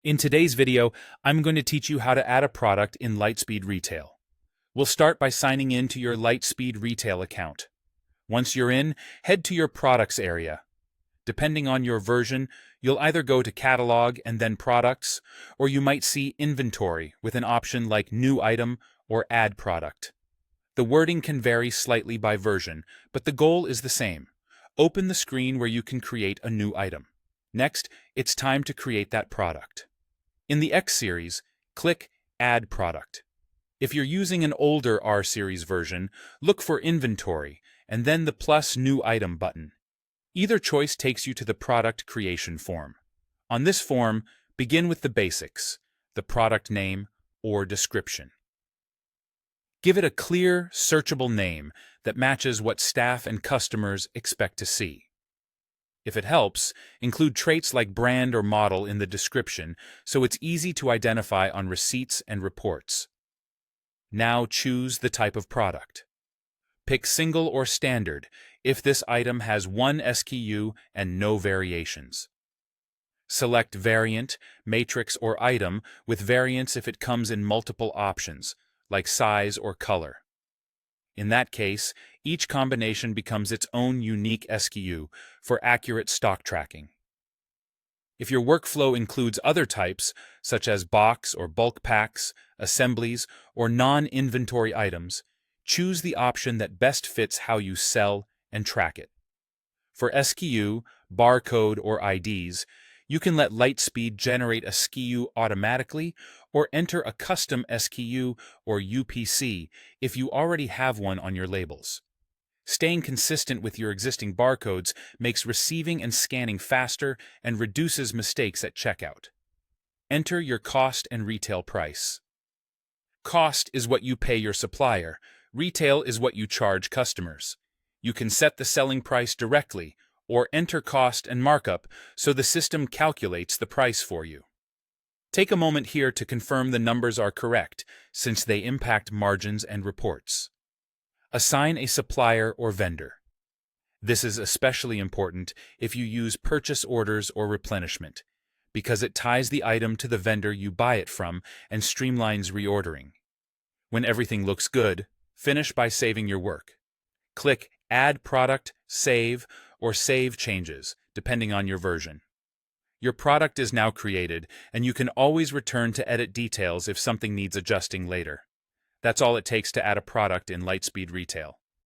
In today's video, I'm going to teach you how to add a product in Lightspeed Retail. We'll start by signing in to your Lightspeed Retail account. Once you're in, head to your Products area. Depending on your version, you'll either go to Catalog and then Products, or you might see Inventory with an option like New Item or Add Product. The wording can vary slightly by version, but the goal is the same. Open the screen where you can create a new item. Next, it's time to create that product. In the X series, click Add Product. If you're using an older R series version, look for Inventory and then the plus New Item button. Either choice takes you to the product creation form. On this form, begin with the basics, the product name or description. Give it a clear, searchable name that matches what staff and customers expect to see. If it helps, include traits like brand or model in the description so it's easy to identify on receipts and reports. Now choose the type of product. Pick single or standard if this item has one SKU and no variations. Select variant, matrix, or item with variants if it comes in multiple options, like size or color. In that case, each combination becomes its own unique SKU for accurate stock tracking. If your workflow includes other types, such as box or bulk packs, assemblies, or non-inventory items, choose the option that best fits how you sell and track it. For SKU, barcode, or IDs, you can let Lightspeed generate a SKU automatically or enter a custom SKU or UPC if you already have one on your labels. Staying consistent with your existing barcodes makes receiving and scanning faster and reduces mistakes at checkout. Enter your cost and retail price. Cost is what you pay your supplier. Retail is what you charge customers. You can set the selling price directly or enter cost and markup so the system calculates the price for you. Take a moment here to confirm the numbers are correct, since they impact margins and reports. Assign a supplier or vendor. This is especially important if you use purchase orders or replenishment, because it ties the item to the vendor you buy it from and streamlines reordering. When everything looks good, finish by saving your work. Click Add Product, Save, or Save Changes, depending on your version. Your product is now created, and you can always return to edit details if something needs adjusting later. That's all it takes to add a product in Lightspeed Retail.